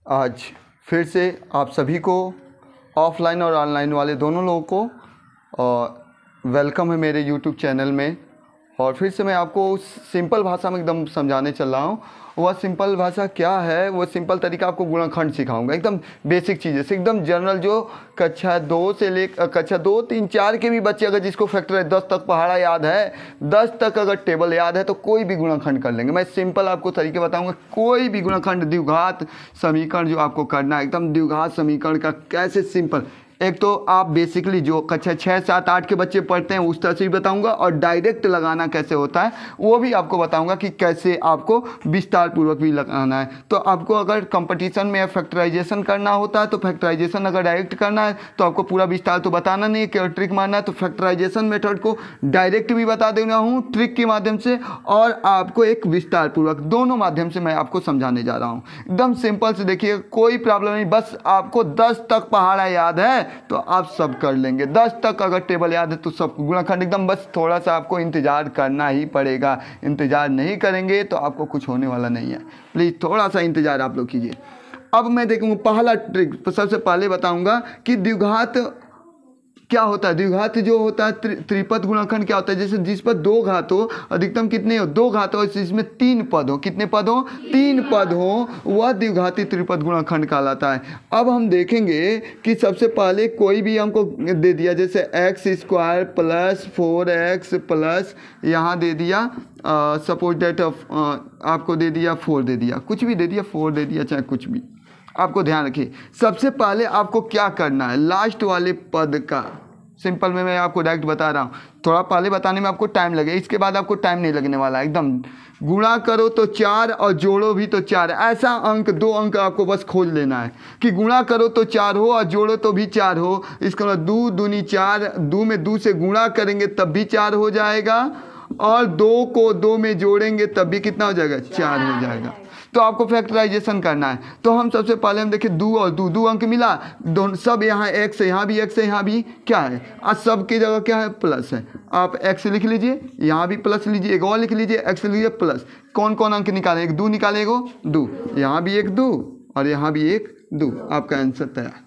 आज फिर से आप सभी को ऑफलाइन और ऑनलाइन वाले दोनों लोगों को वेलकम है मेरे यूट्यूब चैनल में। और फिर से मैं आपको सिंपल भाषा में एकदम समझाने चल रहा हूँ। वह सिंपल भाषा क्या है, वो सिंपल तरीका आपको गुणनखंड सिखाऊंगा। एकदम बेसिक चीज़ें से, एकदम जनरल, जो कक्षा 2 से लेकर कक्षा 2, 3, 4 के भी बच्चे अगर जिसको फैक्टर 10 तक पहाड़ा याद है, 10 तक अगर टेबल याद है तो कोई भी गुणनखंड कर लेंगे। मैं सिंपल आपको तरीके बताऊंगा। कोई भी गुणनखंड द्विघात समीकरण जो आपको करना है, एकदम द्विघात समीकरण का कैसे सिंपल, एक तो आप बेसिकली जो कक्षा 6, 7, 8 के बच्चे पढ़ते हैं उस तरह से भी बताऊंगा, और डायरेक्ट लगाना कैसे होता है वो भी आपको बताऊंगा कि कैसे आपको विस्तार पूर्वक भी लगाना है। तो आपको अगर कंपटीशन में फैक्टराइजेशन करना होता है तो फैक्टराइजेशन अगर डायरेक्ट करना है तो आपको पूरा विस्तार तो बताना नहीं है, केवल ट्रिक मारना है। तो फैक्टराइजेशन मेथड को डायरेक्ट भी बता दे रहा हूँ ट्रिक के माध्यम से, और आपको एक विस्तार पूर्वक, दोनों माध्यम से मैं आपको समझाने जा रहा हूँ। एकदम सिंपल से देखिए, कोई प्रॉब्लम नहीं। बस आपको 10 तक पहाड़ा याद है तो आप सब कर लेंगे। 10 तक अगर टेबल याद है तो सब गुणनखंड एकदम, बस थोड़ा सा आपको इंतजार करना ही पड़ेगा। इंतजार नहीं करेंगे तो आपको कुछ होने वाला नहीं है। प्लीज़ थोड़ा सा इंतजार आप लोग कीजिए। अब मैं देखूँगा पहला ट्रिक, तो सबसे पहले बताऊंगा कि द्विघात क्या होता है। द्विघात जो होता है, त्रिपद गुणनखंड क्या होता है, जैसे जिस पर 2 घात हो, अधिकतम कितने हो, 2 घात हो, इसमें 3 पद हो। कितने पद हो, 3 पद हो, वह द्विघाती त्रिपद गुणनखंड कहलाता है। अब हम देखेंगे कि सबसे पहले कोई भी हमको दे दिया, जैसे x² प्लस 4x प्लस यहाँ दे दिया, सपोज डेट आपको दे दिया 4 दे दिया, कुछ भी दे दिया, 4 दे दिया, चाहे कुछ भी। आपको ध्यान रखिए, सबसे पहले आपको क्या करना है, लास्ट वाले पद का सिंपल में मैं आपको डायरेक्ट बता रहा हूँ। थोड़ा पहले बताने में आपको टाइम लगे, इसके बाद आपको टाइम नहीं लगने वाला है। एकदम गुणा करो तो 4 और जोड़ो भी तो 4, ऐसा अंक, 2 अंक आपको बस खोज लेना है कि गुणा करो तो 4 हो और जोड़ो तो भी 4 हो। इसका मतलब 2 दूनी 4, 2 में 2 से गुणा करेंगे तब भी 4 हो जाएगा, और 2 को 2 में जोड़ेंगे तब भी कितना हो जाएगा, 4 हो जाएगा। तो आपको फैक्टराइजेशन करना है। तो हम सबसे पहले हम देखें 2 और 2, 2 अंक मिला, दोनों सब यहाँ x है, यहाँ भी x है, यहाँ भी क्या है, आज सब की जगह क्या है, प्लस है। आप x लिख लीजिए, यहाँ भी प्लस लीजिए, एक और लिख लीजिए, x लीजिए प्लस। कौन कौन अंक निकाले, एक 2 निकाले, 2, यहाँ भी एक 2 और यहाँ भी एक 2, आपका आंसर तैयार,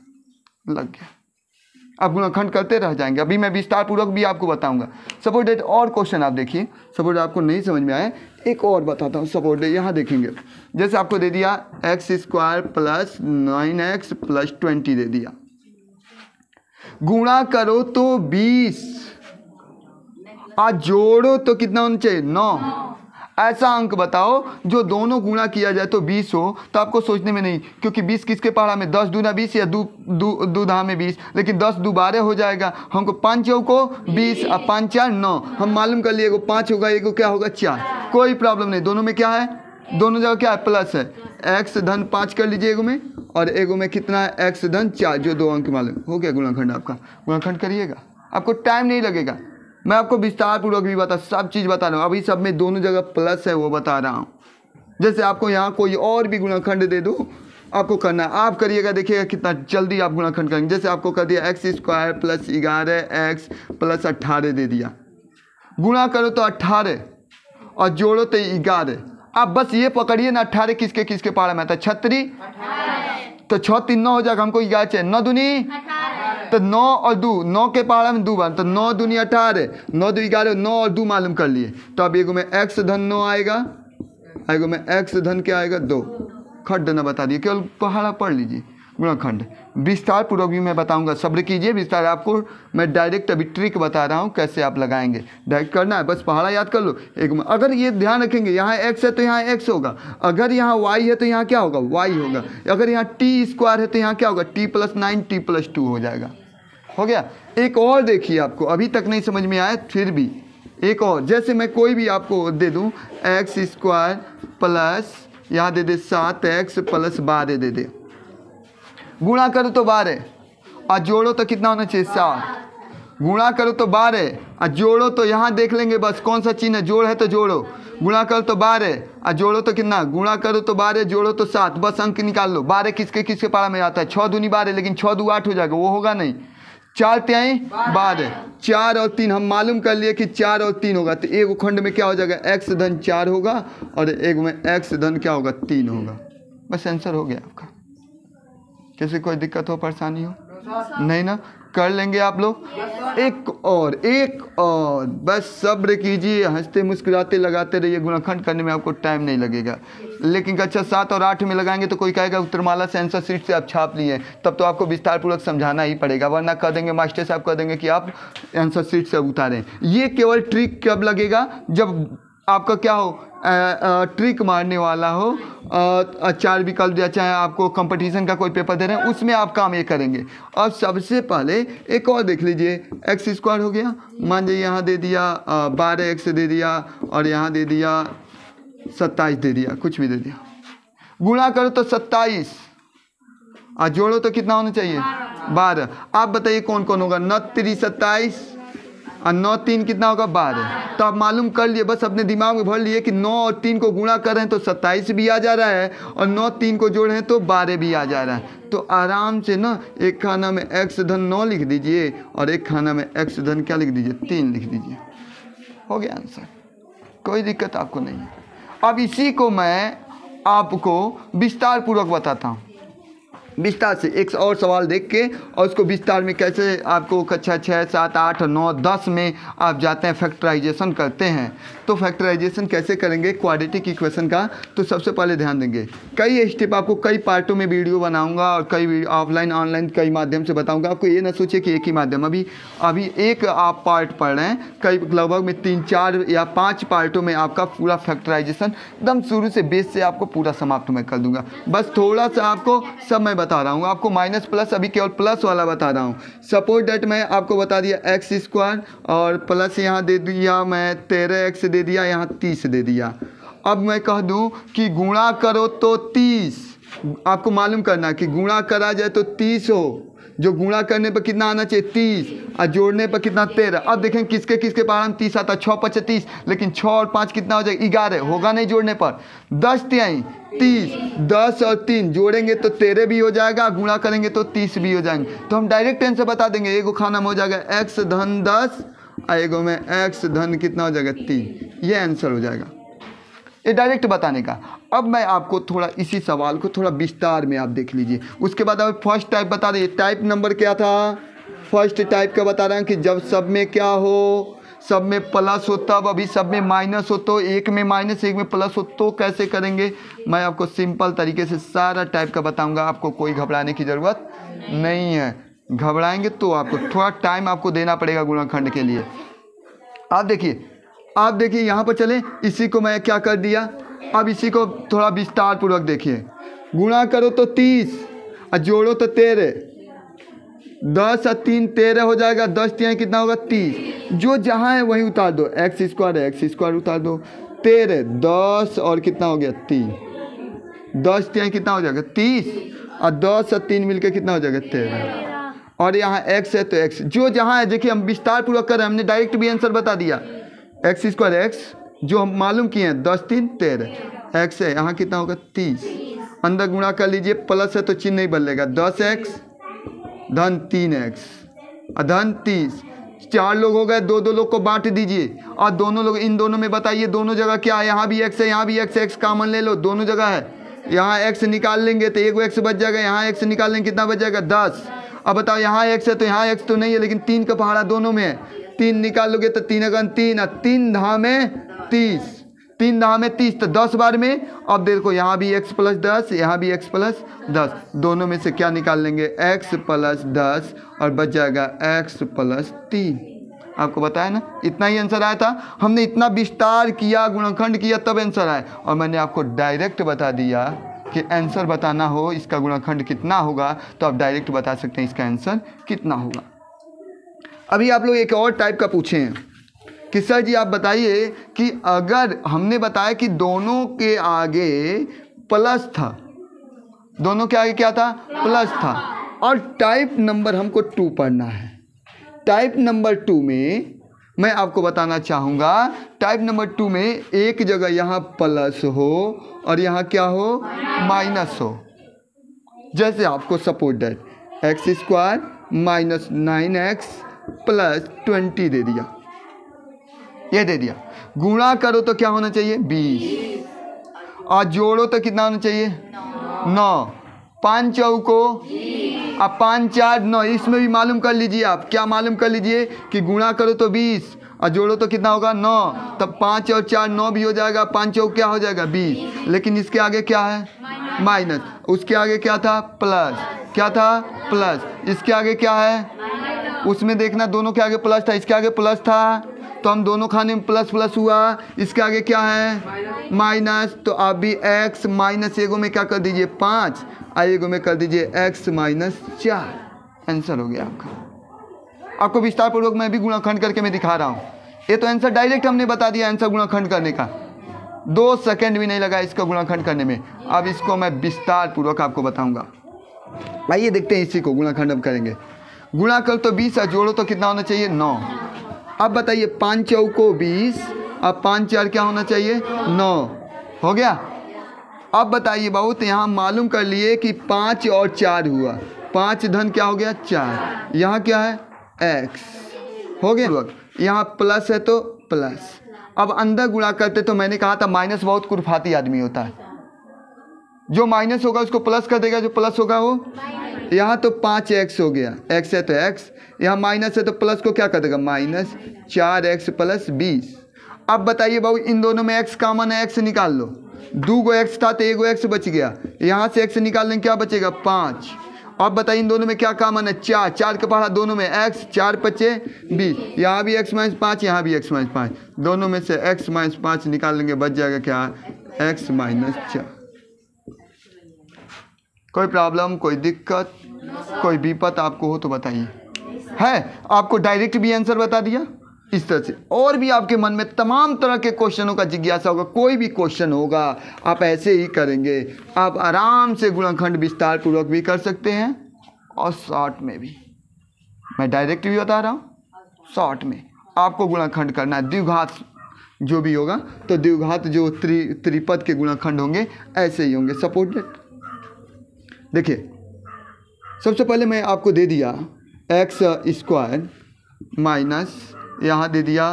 लग गया। आप गुणनखंड करते रह जाएंगे। अभी मैं विस्तार पूर्वक भी आपको बताऊंगा। सपोज डेट और क्वेश्चन आप देखिए, सपोज आपको नहीं समझ में आए एक और बताता हूँ। सपोज डेट यहाँ देखेंगे, जैसे आपको दे दिया x² प्लस 9x प्लस 20 दे दिया, गुणा करो तो 20 और जोड़ो तो कितना होना चाहिए, 9। ऐसा अंक बताओ जो दोनों गुणा किया जाए तो 20 हो। तो आपको सोचने में नहीं, क्योंकि 20 किसके पहाड़ा में, 10 दूना 20 या 2 धा में 20, लेकिन 10 2 12 हो जाएगा। हमको 5 चौको 20 और 5 4 9, हम मालूम कर लिए, एगो 5 होगा, एगो क्या होगा 4। कोई प्रॉब्लम नहीं, दोनों में क्या है, दोनों जगह क्या है, प्लस है। x धन 5 कर लीजिए एगो में, और एगो में कितना है, x धन 4, जो 2 अंक मालूम हो गया। गुणनखंड आपका, गुणनखंड करिएगा, आपको टाइम नहीं लगेगा। मैं आपको विस्तार पूर्वक भी सब चीज़ बता रहा हूँ। अभी सब में दोनों जगह प्लस है वो बता रहा हूँ। जैसे आपको यहाँ कोई और भी गुणनखंड दे दूँ, आपको करना है, आप करिएगा, देखिएगा कितना जल्दी आप गुणनखंड करेंगे। जैसे आपको कर दिया x² प्लस 11x प्लस 18 दे दिया, गुणा करो तो 18 और जोड़ो तो 11। आप बस ये पकड़िए ना, 18 किसके किसके पहाड़ा में आता है, 36, तो 6 3 9 हो जाएगा, हमको 11 चाहिए, 9 दूनी, तो 9 और 2, 9 के पहाड़ा में 2 बार, तो 9 दूनी 18, 9 2 11, 9 और 2 मालूम कर लिए। तो अब एगो में x धन 9 आएगा, एगो में x धन क्या आएगा, 2। खट देना बता दिए, केवल पहाड़ा पढ़ लीजिए। गुणनखंड विस्तार पूर्वक भी मैं बताऊंगा, सब्र कीजिए। विस्तार आपको मैं डायरेक्ट अभी ट्रिक बता रहा हूँ कैसे आप लगाएंगे। डायरेक्ट करना है, बस पहाड़ा याद कर लो। एक में अगर ये ध्यान रखेंगे, यहाँ x है तो यहाँ x होगा, अगर यहाँ y है तो यहाँ क्या होगा, y होगा, अगर यहाँ t² है तो यहाँ क्या होगा, t + 9 t + 2 हो जाएगा। हो गया। एक और देखिए, आपको अभी तक नहीं समझ में आया, फिर भी एक और, जैसे मैं कोई भी आपको दे दूँ, x² प्लस यहाँ दे दे 7x प्लस 12 दे दे, गुणा करो तो 12 और जोड़ो तो कितना होना चाहिए, 7। गुणा करो तो 12 और जोड़ो तो यहाँ देख लेंगे बस कौन सा चिन्ह है, जोड़ है तो जोड़ो। गुणा करो तो 12 और जोड़ो तो कितना, गुणा करो तो 12 जोड़ो तो 7, बस अंक निकाल लो। 12 किसके किसके पारा में आता है, 6 दूनी 12, लेकिन 6 2 8 हो जाएगा, वो होगा नहीं। 4 3 12, 4 और 3 हम मालूम कर लिए कि 4 और 3 होगा, तो एक खंड में क्या हो जाएगा, x धन 4 होगा और एक में x धन क्या होगा, 3 होगा। बस आंसर हो गया आपका। किसी कोई दिक्कत हो, परेशानी हो? नहीं ना? कर लेंगे आप लोग? एक और बस सब्र कीजिए, हंसते मुस्कुराते लगाते रहिए। गुणनखंड करने में आपको टाइम नहीं लगेगा। लेकिन कक्षा 7 और 8 में लगाएंगे तो कोई कहेगा उत्तरमाला से आंसर शीट से आप छाप लिए, तब तो आपको विस्तार पूर्वक समझाना ही पड़ेगा, वरना कह देंगे मास्टर साहब कह देंगे कि आप आंसर शीट से उतारें। ये केवल ट्रिक कब लगेगा? जब आपका क्या हो, ट्रिक मारने वाला हो, 4 विकल्प या चाहे आपको कंपटीशन का कोई पेपर दे रहे हैं, उसमें आप काम ये करेंगे। अब सबसे पहले एक और देख लीजिए, एक्स स्क्वायर हो गया, मान लीजिए यहाँ दे दिया 12x दे दिया और यहाँ दे दिया 27 दे दिया, कुछ भी दे दिया। गुणा करो तो 27 और जोड़ो तो कितना होना चाहिए? 12। आप बताइए कौन कौन होगा? 9 3 27 और 9 3 कितना होगा? 12। तो आप मालूम कर लिए, बस अपने दिमाग में भर लिए कि 9 और 3 को गुणा कर रहे हैं तो 27 भी आ जा रहा है और 9 3 को जोड़ रहे हैं तो 12 भी आ जा रहा है। तो आराम से ना एक खाना में x धन 9 लिख दीजिए और एक खाना में x धन क्या लिख दीजिए? 3 लिख दीजिए। हो गया आंसर, कोई दिक्कत आपको नहीं है। अब इसी को मैं आपको विस्तार पूर्वक बताता हूँ, विस्तार से एक और सवाल देख के, और उसको विस्तार में कैसे आपको कक्षा 6 7 8 9 10 में आप जाते हैं फैक्टराइजेशन करते हैं। तो फैक्टराइजेशन कैसे करेंगे क्वाड्रेटिक इक्वेशन का, तो सबसे पहले ध्यान देंगे कई स्टेप आपको कई पार्टों में वीडियो बनाऊंगा और कई ऑफलाइन ऑनलाइन कई माध्यम से बताऊंगा। आपको ये ना सोचिए कि एक ही माध्यम, अभी एक आप पार्ट पढ़ रहे हैं, कई लगभग में 3 4 या 5 पार्टों में आपका पूरा फैक्टराइजेशन एकदम शुरू से बेस से आपको पूरा समाप्त मैं कर दूंगा। बस थोड़ा सा आपको सब मैं बता रहा हूँ, आपको माइनस प्लस अभी केवल प्लस वाला बता रहा हूँ। सपोज दैट मैं आपको बता दिया एक्स स्क्वायर और प्लस यहाँ दे दिया मैं 13x दे दिया, यहाँ 30 दे दिया। अब मैं कह दूँ कि गुणा करो तो 30, आपको मालूम करना कि गुणा करा जाए तो 30 हो, जो गुणा करने पर कितना आना चाहिए? 30 और जोड़ने पर कितना? 13। अब देखें किसके किसके पार हम 30 आता, 6 5 30, लेकिन 6 और 5 कितना हो जाएगा? 11 होगा नहीं जोड़ने पर। 10 3 30, 10 और 3 जोड़ेंगे तो 13 भी हो जाएगा, गुणा करेंगे तो 30 भी हो जाएंगे। तो हम डायरेक्ट आंसर बता देंगे, एगो खाना में हो जाएगा x धन 10 और एगो में x धन कितना हो जाएगा? 3। ये आंसर हो जाएगा, ये डायरेक्ट बताने का। अब मैं आपको थोड़ा इसी सवाल को थोड़ा विस्तार में आप देख लीजिए। उसके बाद अब फर्स्ट टाइप बता रही है, टाइप नंबर क्या था? फर्स्ट टाइप का बता रहा हूँ कि जब सब में क्या हो, सब में प्लस हो, तब अभी सब में माइनस हो, तो एक में माइनस एक में प्लस हो तो कैसे करेंगे। मैं आपको सिंपल तरीके से सारा टाइप का बताऊँगा, आपको कोई घबराने की ज़रूरत नहीं है। घबराएंगे तो आपको थोड़ा टाइम आपको देना पड़ेगा गुणनखंड के लिए। आप देखिए यहाँ पर चले, इसी को मैं क्या कर दिया, अब इसी को थोड़ा विस्तार पूर्वक देखिए। गुणा करो तो 30 और जोड़ो तो 13, 10 और 3 13 हो जाएगा, 10 3 कितना होगा? 30। जो जहाँ है वहीं उतार दो, एक्स स्क्वायर उतार दो, 13 10 और कितना हो गया? 3, 10 3 कितना हो जाएगा? 30 और 10 और 3 मिलकर कितना हो जाएगा? 13। और यहाँ x है तो x जो जहाँ है, देखिए हम विस्तार पूर्वक कर रहे हैं, हमने डायरेक्ट भी आंसर बता दिया। एक्स स्क्वायर x जो हम मालूम किए हैं 10 3 13, x है यहाँ कितना होगा? 30। अंदर गुणा कर लीजिए, प्लस है तो चिन्ह नहीं बदलेगा, 10x धन 3x और धन 30। 4 लोग हो गए, 2 2 लोग को बांट दीजिए और दोनों लोग इन दोनों में बताइए दोनों जगह क्या है। यहाँ भी x है, यहाँ भी x कॉमन ले लो, दोनों जगह है। यहाँ x निकाल लेंगे तो एगो x बच जाएगा, यहाँ x निकाल लेंगे कितना बच जाएगा? 10। अब बताओ यहाँ x है तो यहाँ x तो नहीं है, लेकिन 3 का पहाड़ा दोनों में है। 3 निकाल लोगे तो 3 अगन 3 और 3 धामे 30, 3 धामे 30 तो 10 बार में। अब देखो यहाँ भी x प्लस 10, यहाँ भी x प्लस 10, दोनों में से क्या निकाल लेंगे? x प्लस 10 और बच जाएगा x प्लस 3। आपको बताया ना, इतना ही आंसर आया था। हमने इतना विस्तार किया, गुणनखंड किया, तब आंसर आया। और मैंने आपको डायरेक्ट बता दिया कि आंसर बताना हो इसका गुणनखंड कितना होगा, तो आप डायरेक्ट बता सकते हैं इसका आंसर कितना होगा। अभी आप लोग एक और टाइप का पूछे हैं कि सर जी आप बताइए कि अगर हमने बताया कि दोनों के आगे प्लस था, दोनों के आगे क्या था? प्लस था, और टाइप नंबर हमको 2 पढ़ना है। टाइप नंबर 2 में मैं आपको बताना चाहूँगा, टाइप नंबर 2 में एक जगह यहाँ प्लस हो और यहाँ क्या हो? माइनस हो। जैसे आपको suppose that x square minus 9x plus 20 दे दिया, ये दे दिया। गुणा करो तो क्या होना चाहिए? 20 और जोड़ो तो कितना होना चाहिए? 9। 5 चौको, अब 5 4 9, इसमें भी मालूम कर लीजिए आप, क्या मालूम कर लीजिए कि गुणा करो तो 20 और जोड़ो तो कितना होगा 9, तब 5 और 4 9 भी हो जाएगा, 5 चौक क्या हो जाएगा 20। लेकिन इसके आगे क्या है माइनस, उसके आगे क्या था प्लस, क्या था प्लस, इसके आगे क्या है, उसमें देखना दोनों के आगे प्लस था, इसके आगे प्लस था, तो हम दोनों खाने में प्लस प्लस हुआ, इसके आगे क्या है माइनस, तो आप भी x माइनस एगो में क्या कर दीजिए 5 और एगो में कर दीजिए x माइनस 4। आंसर हो गया आपका। आपको विस्तार पूर्वक मैं भी गुणाखंड करके मैं दिखा रहा हूँ। ये तो आंसर डायरेक्ट हमने बता दिया, आंसर गुणाखंड करने का 2 सेकंड भी नहीं लगा इसका गुणाखंड करने में। अब इसको मैं विस्तार पूर्वक आपको बताऊंगा। आइए देखते हैं इसी को गुणाखंड हम करेंगे। गुणा कर तो 20 और जोड़ो तो कितना होना चाहिए 9। अब बताइए 5 चौको 20 अब 5 4 क्या होना चाहिए 9 हो गया। अब बताइए बहुत यहाँ मालूम कर लिए कि 5 और 4 हुआ, 5 धन क्या हो गया 4, यहाँ क्या है x हो गया, यहाँ प्लस है तो प्लस। अब अंदर गुणा करते तो मैंने कहा था माइनस बहुत कुरफाती आदमी होता है, जो माइनस होगा उसको प्लस कर देगा, जो प्लस होगा वो, यहाँ तो 5x हो गया, x है तो x, यहाँ माइनस है तो प्लस को क्या कर देगा माइनस 4x प्लस 20। अब बताइए बाबू इन दोनों में x कॉमन है, x निकाल लो, 2 गो x था तो 1 गो x बच गया, यहाँ से x निकाल लेंगे क्या बचेगा 5। अब बताइए इन दोनों में क्या कॉमन है 4, 4 के पढ़ा दोनों में x, 4 बचे 20, यहाँ भी x माइनस 5 यहाँ भी x माइनस 5, दोनों में से x माइनस 5 निकाल लेंगे, बच जाएगा क्या x माइनस 4। कोई प्रॉब्लम, कोई दिक्कत, कोई विपत आपको हो तो बताइए। है आपको डायरेक्ट भी आंसर बता दिया इस तरह से, और भी आपके मन में तमाम तरह के क्वेश्चनों का जिज्ञासा होगा, कोई भी क्वेश्चन होगा आप ऐसे ही करेंगे, आप आराम से गुणनखंड विस्तार पूर्वक भी कर सकते हैं और शॉर्ट में भी। मैं डायरेक्ट भी बता रहा हूँ, शॉर्ट में आपको गुणनखंड करना है। द्विघात जो भी होगा तो द्विघात जो त्रिपद के गुणनखंड होंगे ऐसे ही होंगे सपोर्टेड। देखिए सबसे पहले मैं आपको दे दिया एक्स स्क्वायर माइनस यहाँ दे दिया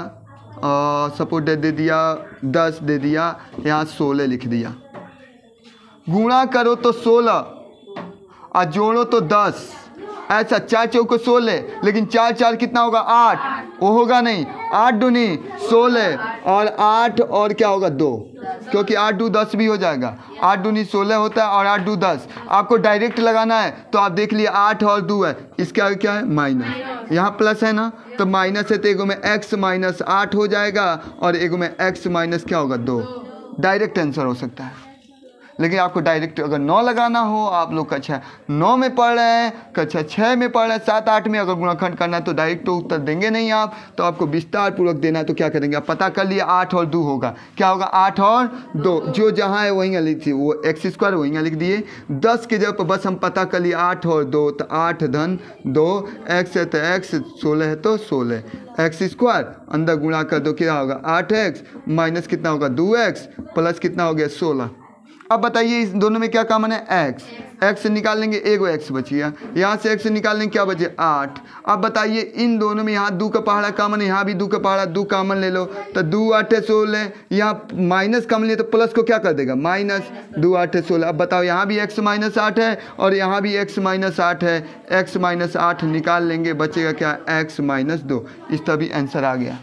सपोर्टेड दे दिया 10 दे दिया, यहाँ 16 लिख दिया। गुणा करो तो 16 और जोड़ो तो 10, ऐसा 4 चौको 16, लेकिन 4 4 कितना होगा 8, वो होगा नहीं, 8 दूनी 16 और 8 और क्या होगा 2, क्योंकि 8 2 10 भी हो जाएगा, 8 दूनी 16 होता है और 8 2 10। आपको डायरेक्ट लगाना है तो आप देख लिए 8 और 2 है, इसके आगे क्या है माइनस, यहाँ प्लस है ना तो माइनस है, तो एगो में x माइनस 8 हो जाएगा और एगो में x माइनस क्या होगा 2। डायरेक्ट आंसर हो सकता है। लेकिन आपको डायरेक्ट अगर 9 लगाना हो, आप लोग कक्षा 9 में पढ़ रहे हैं, कक्षा 6 में पढ़ रहे हैं, 7 8 में अगर गुणनखंड करना है तो डायरेक्ट तो उत्तर देंगे नहीं आप, तो आपको विस्तार पूर्वक देना है। तो क्या करेंगे आप पता कर लिए 8 और 2 होगा, क्या होगा 8 और 2, जो जहाँ है वहीं लिख दिए, वो एक्स स्क्वायर वहीं लिख दिए। 10 के जगह पर बस हम पता कर लिए 8 और 2, तो 8 धन 2, x है तो x, 16 है तो 16, एक्स स्क्वायर अंदर गुणा कर दो क्या होगा 8x माइनस कितना होगा 2x प्लस कितना हो गया 16। अब बताइए इस दोनों में क्या कॉमन है x निकाल लेंगे, एगो x बच गया, यहाँ से x निकाल लेंगे क्या बचे 8। अब बताइए इन दोनों में यहाँ 2 का पहाड़ा कॉमन है, यहाँ भी 2 का पहाड़ा, 2 कॉमन ले लो तो 2 8 16, यहाँ माइनस कॉमन ले तो प्लस को क्या कर देगा माइनस, 2 8 16। अब बताओ यहाँ भी x माइनस 8 है और यहाँ भी x माइनस 8 है, x माइनस 8 निकाल लेंगे, बचेगा क्या x माइनस 2। इस तरह भी आंसर आ गया।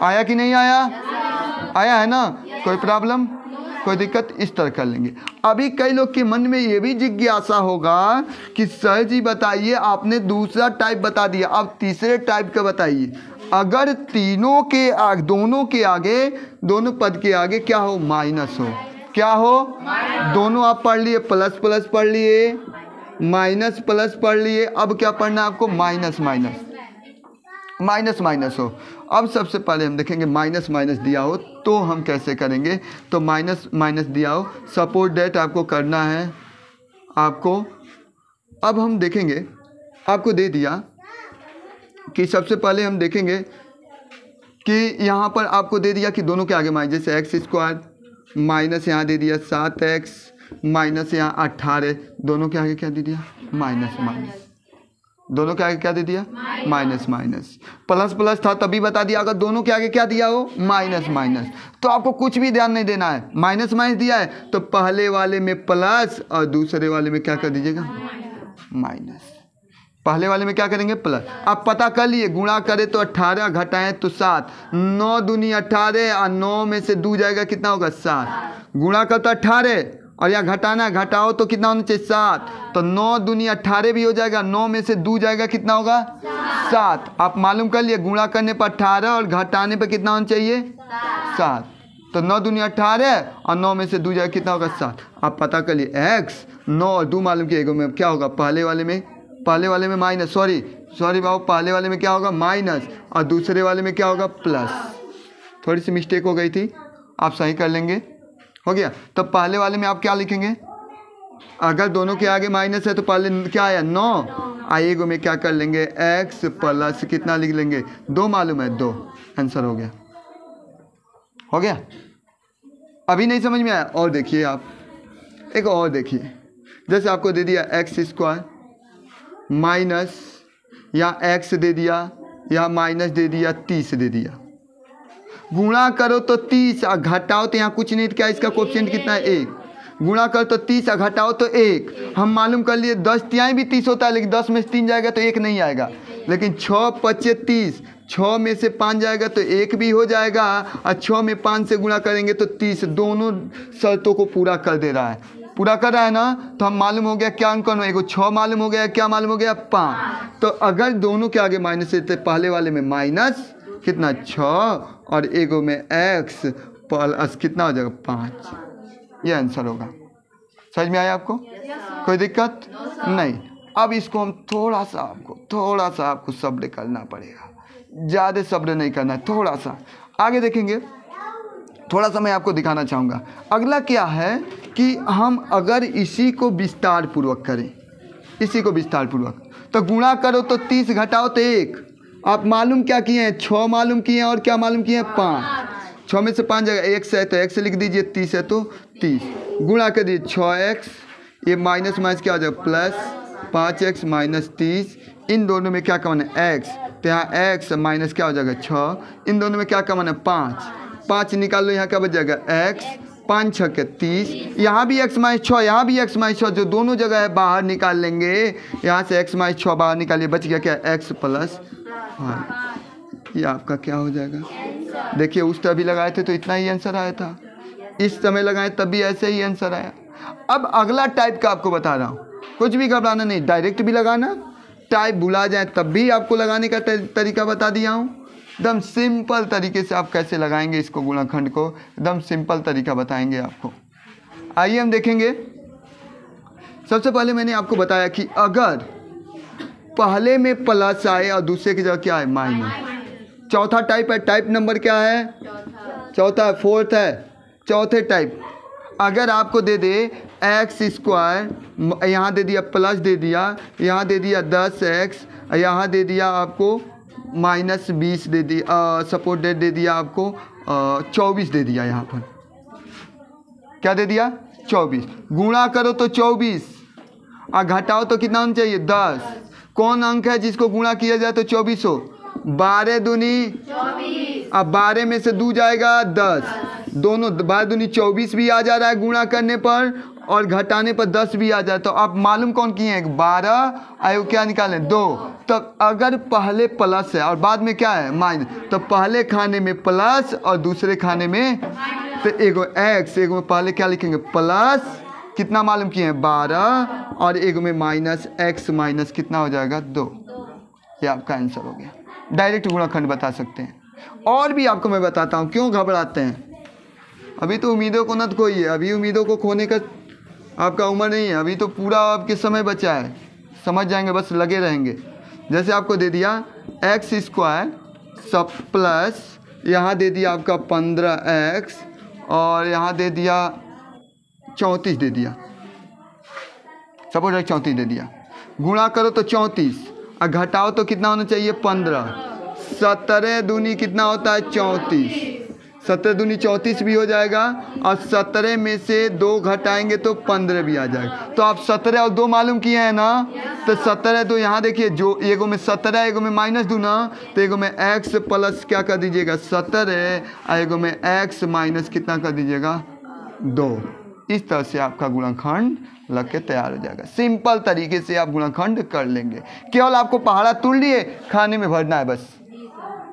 आया कि नहीं आया? आया है ना? कोई प्रॉब्लम, कोई दिक्कत? इस तरह कर लेंगे। अभी कई लोग के मन में ये भी जिज्ञासा होगा कि सर जी बताइए आपने दूसरा टाइप बता दिया, अब तीसरे टाइप का बताइए। अगर तीनों के आगे, दोनों के आगे, दोनों पद के आगे क्या हो माइनस हो, क्या हो दोनों आप पढ़ लिए, प्लस प्लस पढ़ लिए, माइनस प्लस पढ़ लिए, अब क्या पढ़ना आपको माइनस माइनस, माइनस माइनस हो। अब सबसे पहले हम देखेंगे माइनस माइनस दिया हो तो हम कैसे करेंगे। तो माइनस माइनस दिया हो, सपोर्ट डेट आपको करना है आपको। अब हम देखेंगे, आपको दे दिया कि सबसे पहले हम देखेंगे कि यहाँ पर आपको दे दिया कि दोनों के आगे माइनस, जैसे एक्स स्क्वायर माइनस यहाँ दे दिया 7x माइनस यहाँ 18, दोनों के आगे क्या दे दिया माइनस माइनस। दोनों के आगे क्या दे दिया? Minus minus. प्लस प्लस था तभी बता दिया, अगर दोनों के आगे क्या दिया हो? Minus minus. तो आपको कुछ भी ध्यान नहीं देना है, माइनस माइनस दिया है तो पहले वाले में प्लस और दूसरे वाले में क्या कर दीजिएगा? माइनस। पहले वाले में क्या करेंगे? प्लस। आप पता कर लिए, गुणा करें तो 18, घटाएं तो 7, 9 दूनी 18 और 9 में से 2 जाएगा कितना होगा? 7। गुणा कर तो 18 और यहाँ घटाना, घटाओ तो कितना होना चाहिए? 7। तो 9 दूनी 18 भी हो जाएगा, 9 में से 2 जाएगा कितना होगा? 7। आप मालूम कर लिए, गुणा करने पर 18 और घटाने पर कितना होना चाहिए? 7। तो 9 दूनी 18 और 9 में से 2 जाएगा कितना होगा? 7। आप पता कर लिए x 9 और 2 मालूम किए में क्या होगा? पहले वाले में माइनस, सॉरी बाबू, पहले वाले में क्या होगा? माइनस और दूसरे वाले में क्या होगा? प्लस। थोड़ी सी मिस्टेक हो गई थी, आप सही कर लेंगे। हो गया। तो पहले वाले में आप क्या लिखेंगे? अगर दोनों के आगे माइनस है तो पहले क्या आया? 9। आएगो में क्या कर लेंगे? x प्लस कितना लिख लेंगे? 2 मालूम है, 2। आंसर हो गया। अभी नहीं समझ में आया? और देखिए आप, एक और देखिए, जैसे आपको दे दिया x² माइनस, या x दे दिया या माइनस दे दिया, 30 दे दिया। गुणा करो तो 30 और घटाओ तो यहाँ कुछ नहीं, क्या इसका कोएफिशिएंट कितना है? 1। गुणा करो तो 30 और घटाओ तो 1। हम मालूम कर लिए 10 तिहाई भी 30 होता है, लेकिन 10 में से 3 जाएगा तो 1 नहीं आएगा। लेकिन 6 पच्चे 30, 6 में से 5 जाएगा तो 1 भी हो जाएगा, और 6 में 5 से गुणा करेंगे तो 30। दोनों शर्तों को पूरा कर दे रहा है, पूरा कर रहा है ना। तो हम मालूम हो गया क्या अंकन हो? एगो 6 मालूम हो गया, क्या मालूम हो गया? 5। तो अगर दोनों के आगे माइनस है तो पहले वाले में माइनस कितना? 6 और एगो में x प्लस कितना हो जाएगा? 5। ये आंसर होगा। समझ में आया आपको? कोई दिक्कत नहीं। अब इसको हम थोड़ा सा आपको सब्र करना पड़ेगा, ज़्यादा सब्र नहीं करना है, थोड़ा सा आगे देखेंगे। थोड़ा सा मैं आपको दिखाना चाहूँगा। अगला क्या है कि हम अगर इसी को विस्तार पूर्वक करें, तो गुणा करो तो 30 घटाओ तो 1। आप मालूम क्या किए हैं? 6 मालूम किए हैं और क्या मालूम किए हैं? 5। 6 में से 5 जाएगा, x है तो x लिख दीजिए, 30 है तो 30। गुणा कर दीजिए 6x, ये माइनस माइनस क्या हो जाएगा? Plus 5x minus 30। इन दोनों में क्या कमाना है? x। तो यहाँ x माइनस क्या हो जाएगा? 6। इन दोनों में क्या कमाना है? 5 निकाल लो, यहाँ क्या बच जाएगा? x। 5 6 के 30। यहाँ भी x माइनस 6, यहाँ भी x माइनस 6, जो दोनों जगह है बाहर निकाल लेंगे। यहाँ से x माइनस 6 बाहर निकालिए, बच गया क्या? x plus 5। ये आपका क्या हो जाएगा? देखिए, उस तरह भी लगाए थे तो इतना ही आंसर आया था, इस समय लगाए तब भी ऐसे ही आंसर आया। अब अगला टाइप का आपको बता रहा हूँ, कुछ भी घबराना नहीं, डायरेक्ट भी लगाना, टाइप भुला जाए तब भी आपको लगाने का तरीका बता दिया हूँ। एकदम सिंपल तरीके से आप कैसे लगाएंगे इसको, गुणनखंड को एकदम सिंपल तरीका बताएंगे आपको। आइए हम देखेंगे। सबसे पहले मैंने आपको बताया कि अगर पहले में प्लस आए और दूसरे की जगह क्या है? माइनस। चौथा टाइप है, टाइप नंबर क्या है? चौथा है, 4th है, चौथे टाइप। अगर आपको दे दे x², यहाँ दे दिया प्लस दे दिया, यहाँ दे दिया 10x, यहाँ दे दिया आपको माइनस 20 दे दिया, सपोर्ट दे दिया आपको 24 दे दिया। यहाँ पर क्या दे दिया? 24। गुणा करो तो 24 और घटाओ तो कितना होना चाहिए? 10। कौन अंक है जिसको गुणा किया जाए तो 24 हो? 12 दूनी 24। अब 12 में से 2 जाएगा 10, दोनों 12 दूनी 24 भी आ जा रहा है गुणा करने पर, और घटाने पर 10 भी आ जाए। तो आप मालूम कौन किए हैं? 12 आयु क्या निकालें? 2। तो अगर पहले प्लस है और बाद में क्या है? माइनस, तो पहले खाने में प्लस और दूसरे खाने में, तो एगो x, एगो में पहले क्या लिखेंगे? प्लस कितना मालूम किए हैं? 12, और एगो में माइनस x माइनस कितना हो जाएगा? 2। ये आपका आंसर हो गया। डायरेक्ट गुणनखंड बता सकते हैं। और भी आपको मैं बताता हूँ, क्यों घबराते हैं? अभी तो उम्मीदों को न खोइए, अभी उम्मीदों को खोने का आपका उम्र नहीं है, अभी तो पूरा आपके समय बचा है, समझ जाएंगे, बस लगे रहेंगे। जैसे आपको दे दिया x² सब प्लस, यहाँ दे दिया आपका 15x, और यहाँ दे दिया 34 दे दिया, सपोज 34 दे दिया। गुणा करो तो 34 और घटाओ तो कितना होना चाहिए? 15। 17 दूनी कितना होता है? 34। 17 दूनी 34 भी हो जाएगा और 17 में से 2 घटाएंगे तो 15 भी आ जाएगा। तो आप 17 और 2 मालूम किए हैं ना, तो 17 तो यहाँ देखिए, जो एगो में 17 एगो में माइनस दूँ ना, तो एगो में x प्लस क्या कर दीजिएगा 17 और एगो में x माइनस कितना कर दीजिएगा 2। इस तरह से आपका गुणनखंड लग के तैयार हो जाएगा। सिंपल तरीके से आप गुणनखंड कर लेंगे। केवल आपको पहाड़ा तोड़ लिए, खाने में भरना है, बस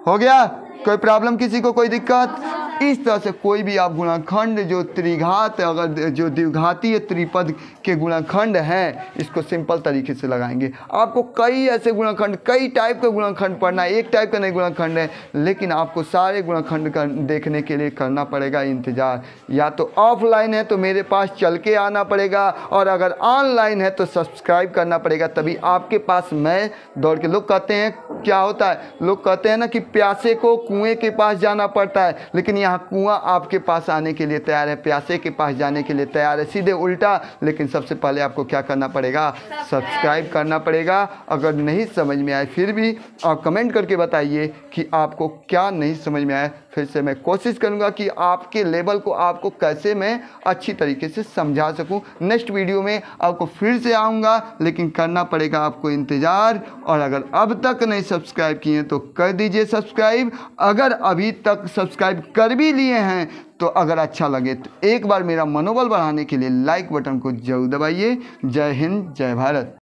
हो गया। कोई प्रॉब्लम किसी को, कोई दिक्कत? इस तरह से कोई भी आप गुणनखंड जो त्रिघात, अगर जो द्विघातीय त्रिपद के गुणनखंड हैं, इसको सिंपल तरीके से लगाएंगे। आपको कई ऐसे गुणनखंड, कई टाइप के गुणनखंड पढ़ना है, एक टाइप का नहीं गुणनखंड है, लेकिन आपको सारे गुणनखंड देखने के लिए करना पड़ेगा इंतज़ार। या तो ऑफलाइन है तो मेरे पास चल के आना पड़ेगा, और अगर ऑनलाइन है तो सब्सक्राइब करना पड़ेगा, तभी आपके पास मैं दौड़ के। लोग कहते हैं क्या होता है, लोग कहते हैं ना कि प्यासे को कुएं के पास जाना पड़ता है, लेकिन यहाँ कुआं आपके पास आने के लिए तैयार है, प्यासे के पास जाने के लिए तैयार है, सीधे उल्टा। लेकिन सबसे पहले आपको क्या करना पड़ेगा, सब्सक्राइब करना पड़ेगा। अगर नहीं समझ में आए फिर भी आप कमेंट करके बताइए कि आपको क्या नहीं समझ में आया। फिर से मैं कोशिश करूंगा कि आपके लेवल को, आपको कैसे मैं अच्छी तरीके से समझा सकूं। नेक्स्ट वीडियो में आपको फिर से आऊँगा, लेकिन करना पड़ेगा आपको इंतज़ार। और अगर अब तक नहीं सब्सक्राइब किए तो कर दीजिए सब्सक्राइब। अगर अभी तक सब्सक्राइब कर भी लिए हैं तो अगर अच्छा लगे तो एक बार मेरा मनोबल बढ़ाने के लिए लाइक बटन को जरूर दबाइए। जय हिंद, जय भारत।